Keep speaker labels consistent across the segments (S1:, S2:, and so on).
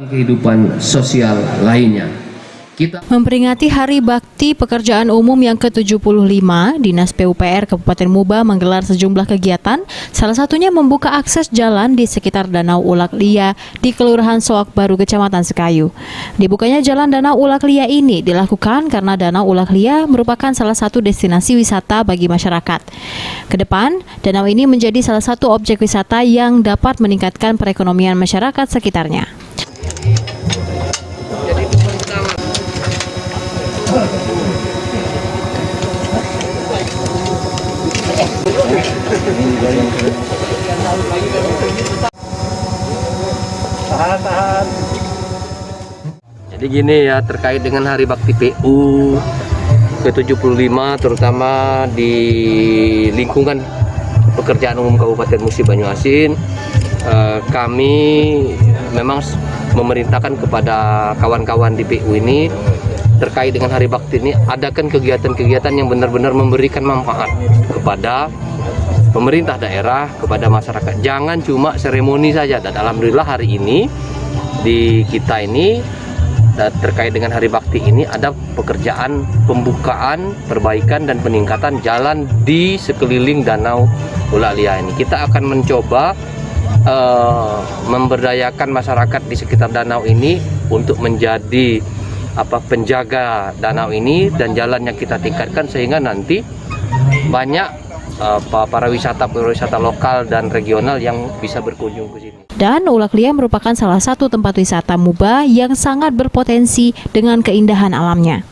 S1: kehidupan sosial lainnya.
S2: Memperingati Hari Bakti Pekerjaan Umum yang ke-75, Dinas PUPR Kabupaten Muba menggelar sejumlah kegiatan, salah satunya membuka akses jalan di sekitar Danau Ulak Lia di Kelurahan Soak Baru, Kecamatan Sekayu. Dibukanya jalan Danau Ulak Lia ini dilakukan karena Danau Ulak Lia merupakan salah satu destinasi wisata bagi masyarakat. Kedepan, danau ini menjadi salah satu objek wisata yang dapat meningkatkan perekonomian masyarakat sekitarnya.
S1: Jadi gini ya, terkait dengan Hari Bakti PU ke-75 terutama di lingkungan pekerjaan umum Kabupaten Musi Banyuasin, kami memang memerintahkan kepada kawan-kawan di PU ini terkait dengan Hari Bakti ini adakan kegiatan-kegiatan yang benar-benar memberikan manfaat kepada pemerintah daerah, kepada masyarakat. Jangan cuma seremoni saja. Dan alhamdulillah hari ini di kita ini terkait dengan Hari Bakti ini ada pekerjaan pembukaan, perbaikan dan peningkatan jalan di sekeliling Danau Ulak Lia ini. Kita akan mencoba memberdayakan masyarakat di sekitar danau ini untuk menjadi penjaga danau ini, dan jalannya kita tingkatkan sehingga nanti banyak para wisata lokal dan regional yang bisa berkunjung ke sini.
S2: Dan Ulak Lia merupakan salah satu tempat wisata Muba yang sangat berpotensi dengan keindahan alamnya.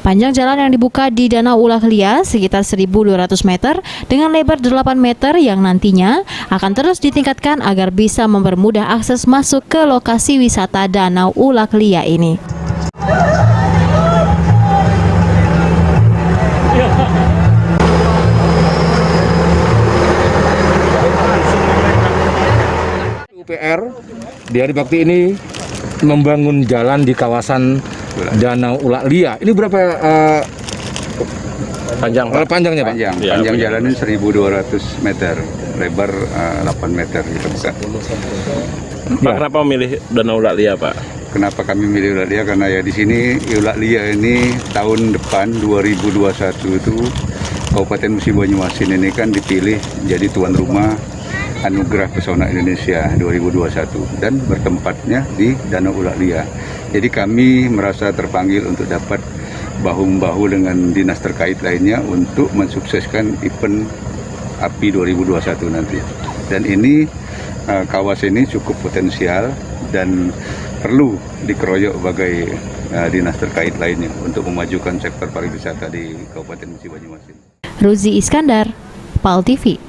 S2: Panjang jalan yang dibuka di Danau Ulak Lia sekitar 1.200 meter dengan lebar 8 meter yang nantinya akan terus ditingkatkan agar bisa mempermudah akses masuk ke lokasi wisata Danau Ulak Lia ini.
S3: PUPR di Hari Bakti ini membangun jalan di kawasan Danau Ulak Lia. Ini berapa panjangnya, Pak?
S4: Panjang jalan ini 1.200 meter, lebar 8 meter gitu bisa.
S5: Pak, kenapa memilih Danau Ulak Lia, Pak?
S4: Kenapa kami milih Ulak Lia? Karena ya di sini Ulak Lia ini tahun depan 2021 itu Kabupaten Musi Banyuasin ini kan dipilih jadi tuan rumah Anugerah Pesona Indonesia 2021 dan bertempatnya di Danau Ulak Lia. Jadi kami merasa terpanggil untuk dapat bahu-membahu dengan dinas terkait lainnya untuk mensukseskan event API 2021 nanti. Dan ini kawasan ini cukup potensial dan perlu dikeroyok sebagai dinas terkait lainnya untuk memajukan sektor pariwisata di Kabupaten Musi Banyuasin.
S2: Ruzi Iskandar, PAL TV.